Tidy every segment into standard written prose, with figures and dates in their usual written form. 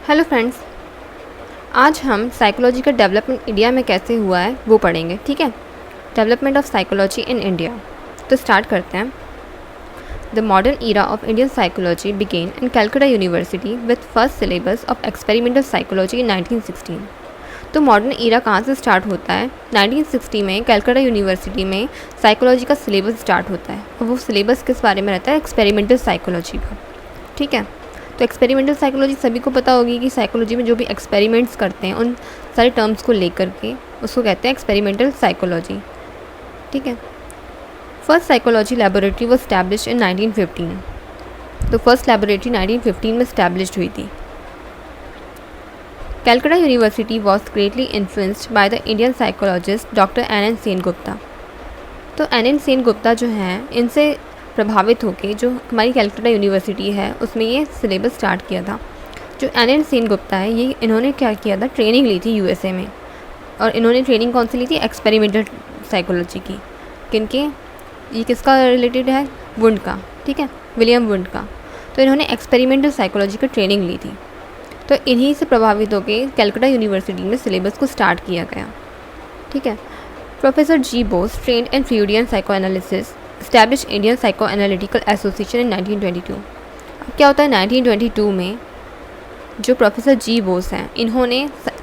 Hello friends, आज हम psychology का डेवलपमेंट इंडिया में कैसे हुआ है वो पढ़ेंगे। ठीक है, development of psychology in India. तो स्टार्ट करते हैं। The modern era of Indian psychology begin in Calcutta university with first syllabus of experimental psychology in 1916। तो मॉडर्न ईरा कहाँ से स्टार्ट होता है? 1960 में कैलकाटा यूनिवर्सिटी में साइकोलॉजी का सिलेबस स्टार्ट होता है और वो सिलेबस किस बारे में रहता है? एक्सपेरिमेंटल साइकोलॉजी का। ठीक है, तो एक्सपेरिमेंटल साइकोलॉजी सभी को पता होगी कि साइकोलॉजी में जो भी एक्सपेरिमेंट्स करते हैं उन सारे टर्म्स को लेकर के उसको कहते हैं एक्सपेरिमेंटल साइकोलॉजी। ठीक है, first psychology laboratory was establish in 1915। तो फर्स्ट लेबोरेटरी 1915 में स्टैब्लिश हुई थी। Calcutta university was greatly influenced by the Indian psychologist doctor N Sen Gupta. तो एन सेन गुप्ता जो हैं इनसे प्रभावित होकर जो हमारी कैलकाटा यूनिवर्सिटी है उसमें ये सिलेबस स्टार्ट किया था। जो एन सेन गुप्ता है ये इन्होंने क्या किया था? ट्रेनिंग ली थी यूएसए में। और इन्होंने ट्रेनिंग कौन सी ली थी? एक्सपेरिमेंटल साइकोलॉजी की। किनके? ये किसका रिलेटेड है? वुंड का। ठीक है, विलियम वुंड का। तो इन्होंने एक्सपेरिमेंटल साइकोलॉजी की ट्रेनिंग ली थी। तो इन्हीं से प्रभावित होकर कैलकाटा यूनिवर्सिटी में सिलेबस को स्टार्ट किया गया। ठीक है, professor G Bose trained in Freudian psychoanalysis establish Indian Psycho Analytical Association in 1922। अब क्या होता है 1922 में जो प्रोफेसर जी बोस हैं इन्होंने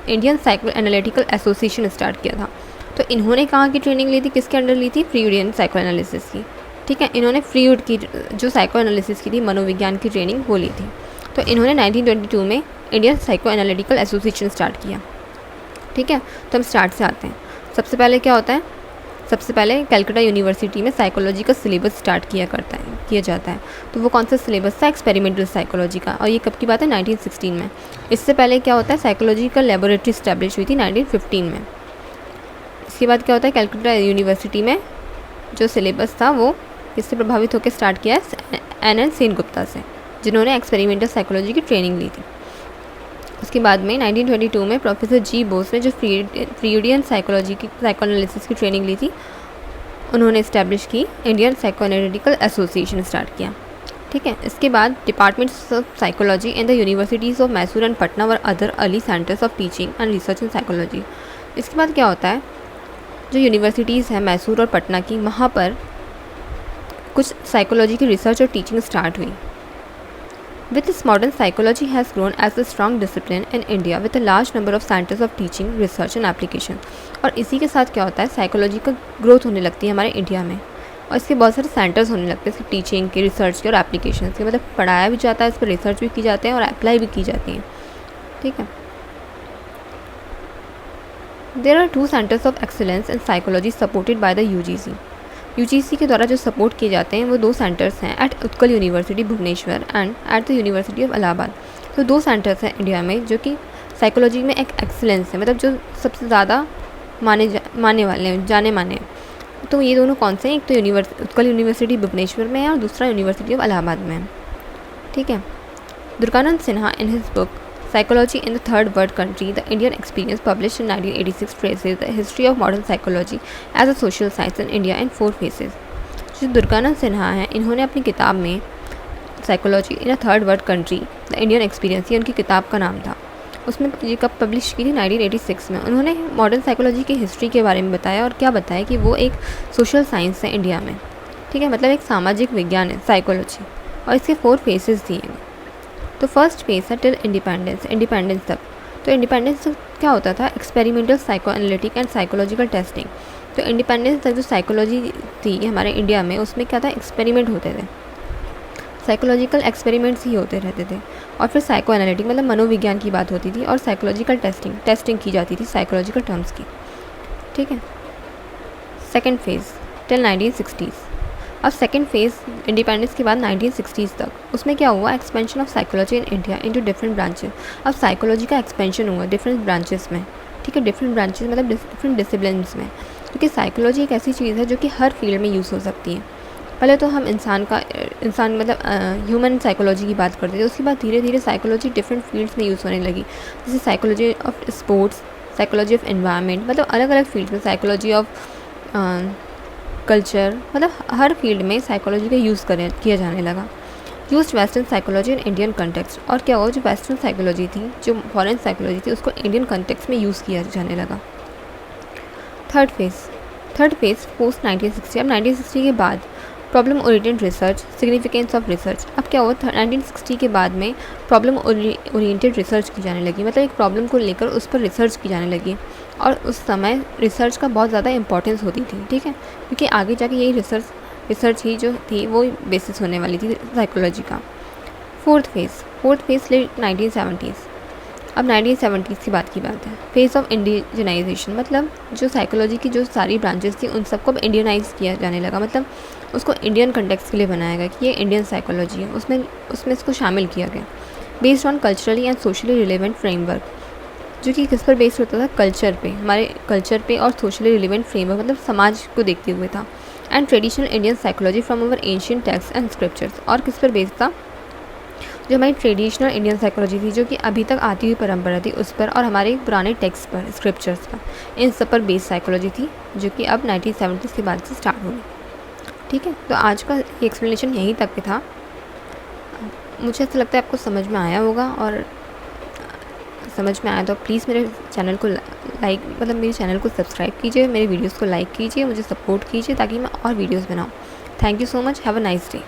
Indian Psycho Analytical association start किया था। तो इन्होंने कहाँ की ट्रेनिंग ली थी? किसके अंडर ली थी? फ्रूडियन साइको एनालिसिस की। ठीक है, इन्होंने फ्रूड की जो साइको एनालिसिस की थी, मनोविज्ञान की ट्रेनिंग वो ली थी। तो इन्होंने 1922 में Indian Psycho Analytical association start किया। ठीक है, तो हम स्टार्ट से आते हैं। सबसे पहले क्या होता है? सबसे पहले कैलकाटा यूनिवर्सिटी में साइकोलॉजी का सिलेबस स्टार्ट किया जाता है। तो वो कौन सा सिलेबस था? एक्सपेरिमेंटल साइकोलॉजी का। और ये कब की बात है? 1916 में। इससे पहले क्या होता है? साइकोलॉजी का लेबोरेटरी स्टैब्लिश हुई थी 1915 में। इसके बाद क्या होता है? कैलकाटा यूनिवर्सिटी में जो सिलेबस था वो किससे प्रभावित होकर स्टार्ट किया है? एन सेन गुप्ता से, जिन्होंने एक्सपेरिमेंटल साइकोलॉजी की ट्रेनिंग ली थी। उसके बाद में 1922 में प्रोफेसर जी बोस ने जो फ्रूडियन साइकोलॉजी की साइकोएनालिसिस की ट्रेनिंग ली थी उन्होंने इस्टेब्लिश की Indian Psycho Analytical association start किया। ठीक है, इसके बाद departments of psychology in the universities of Mysore and Patna were other early centres of teaching and research in psychology. इसके बाद क्या होता है? जो यूनिवर्सिटीज़ हैं मैसूर और पटना की, वहाँ पर कुछ साइकोलॉजी की रिसर्च और टीचिंग स्टार्ट हुई। With this, modern psychology has grown as a strong discipline in India with a large number of centers of teaching, research and application। और इसी के साथ क्या होता है? साइकोलॉजी का ग्रोथ होने लगती है हमारे इंडिया में और इसके बहुत सारे सेंटर्स होने लगते हैं, इसकी टीचिंग के, रिसर्च के और एप्लीकेशन के। मतलब पढ़ाया भी जाता है, इस पर रिसर्च भी की जाती है और अप्लाई भी की जाती है। ठीक है, there are 2 centres of excellence in psychology supported by the UGC के द्वारा जो सपोर्ट किए जाते हैं वो 2 सेंटर्स हैं, at Utkal university Bhubaneswar and at the university of Allahabad. तो 2 सेंटर्स हैं इंडिया में जो कि साइकोलॉजी में एक एक्सीलेंस है, मतलब जो सबसे ज़्यादा माने वाले हैं, जाने माने हैं। तो ये दोनों कौन से हैं? एक तो उत्कल यूनिवर्सिटी भुवनेश्वर में है और दूसरा यूनिवर्सिटी ऑफ इलाहाबाद में है। ठीक है, Durganand Sinha in his book Psychology in the Third World Country, The Indian Experience, published in 1986, traces the history of modern psychology as a social science in India in 4 phases। जो दुर्गानंद सिन्हा हैं इन्होंने अपनी किताब में psychology in a third world country the Indian experience, ये उनकी किताब का नाम था। उसमें ये कब पब्लिश की थी? 1986 में। उन्होंने मॉडर्न साइकोलॉजी की हिस्ट्री के बारे में बताया और क्या बताया कि वो एक सोशल साइंस है इंडिया में। ठीक है, मतलब एक सामाजिक विज्ञान है साइकोलॉजी और इसके 4 फेसेस दिए हैं। तो फर्स्ट फेज है टिल इंडिपेंडेंस तक। तो इंडिपेंडेंस तक क्या होता था? Experimental psycho analytic and psychological testing. तो इंडिपेंडेंस तक जो साइकोलॉजी थी हमारे इंडिया में उसमें क्या था? एक्सपेरिमेंट होते थे, साइकोलॉजिकल एक्सपेरिमेंट्स ही होते रहते थे। और फिर साइको एनालिटिक मतलब मनोविज्ञान की बात होती थी और साइकोलॉजिकल टेस्टिंग की जाती थी साइकोलॉजिकल टर्म्स की। ठीक है, सेकेंड फेज टिल 1960s। अब सेकेंड फेज़ इंडिपेंडेंस के बाद 1960s तक, उसमें क्या हुआ? Expansion of psychology in India into different branches. अब साइकोलॉजी का एक्सपेंशन हुआ डिफरेंट ब्रांचेस में। ठीक है, डिफरेंट ब्रांचेस मतलब डिफरेंट डिसिप्लिन्स में, क्योंकि साइकोलॉजी एक ऐसी चीज़ है जो कि हर फील्ड में यूज़ हो सकती है। पहले तो हम इंसान मतलब ह्यूमन साइकोलॉजी की बात करते थे, उसके बाद धीरे धीरे साइकोलॉजी डिफरेंट फील्ड्स में यूज़ होने लगी, जैसे psychology of sports, psychology of environment, मतलब अलग अलग फील्ड्स में, साइकोलॉजी ऑफ कल्चर, मतलब हर फील्ड में साइकोलॉजी का यूज़ किया जाने लगा। Used western psychology in Indian context, और क्या हुआ, जो वेस्टर्न साइकोलॉजी थी, जो फॉरेन साइकोलॉजी थी, उसको इंडियन कंटेक्स्ट में यूज़ किया जाने लगा। Third phase post 1960। अब 1960 के बाद problem oriented research, significance of research. अब क्या हुआ, 1960 के बाद में प्रॉब्लम ओरिएंटेड रिसर्च की जाने लगी, मतलब एक प्रॉब्लम को लेकर उस पर रिसर्च की जाने लगी, और उस समय रिसर्च का बहुत ज़्यादा इंपॉर्टेंस होती थी, ठीक है, क्योंकि आगे जाके यही रिसर्च ही जो थी वो बेसिस होने वाली थी साइकोलॉजी का। Fourth phase late 1970s। अब 1970s की बात है। फेज़ ऑफ इंडिजनाइजेशन, मतलब जो साइकोलॉजी की जो सारी ब्रांचेस थी उन सबको अब इंडियनाइज किया जाने लगा, मतलब उसको इंडियन कंटेक्स्ट के लिए बनाया गया कि ये इंडियन साइकोलॉजी है, उसमें इसको शामिल किया गया। Based on culturally and socially relevant framework, जो कि किस पर बेस्ड होता था, कल्चर पे, हमारे कल्चर पे, और सोशली रिलेवेंट फ्रेमवर्क मतलब समाज को देखते हुए था। And traditional Indian psychology from our ancient text and scriptures, और किस पर बेस्ड था, जो हमारी ट्रेडिशनल इंडियन साइकोलॉजी थी, जो कि अभी तक आती हुई परंपरा थी, उस पर, और हमारे पुराने टेक्स्ट पर, स्क्रिप्चर्स पर, इन सब पर बेस्ड साइकोलॉजी थी, जो कि अब 1970s के बाद से स्टार्ट हुई। ठीक है, तो आज का एक्सप्लेनेशन यहीं तक था। मुझे ऐसा लगता है आपको समझ में आया होगा, और समझ में आया तो प्लीज़ मेरे चैनल को मेरे चैनल को सब्सक्राइब कीजिए, मेरे वीडियोस को लाइक कीजिए, मुझे सपोर्ट कीजिए ताकि मैं और वीडियोस बनाऊँ। Thank you so much, have a nice day.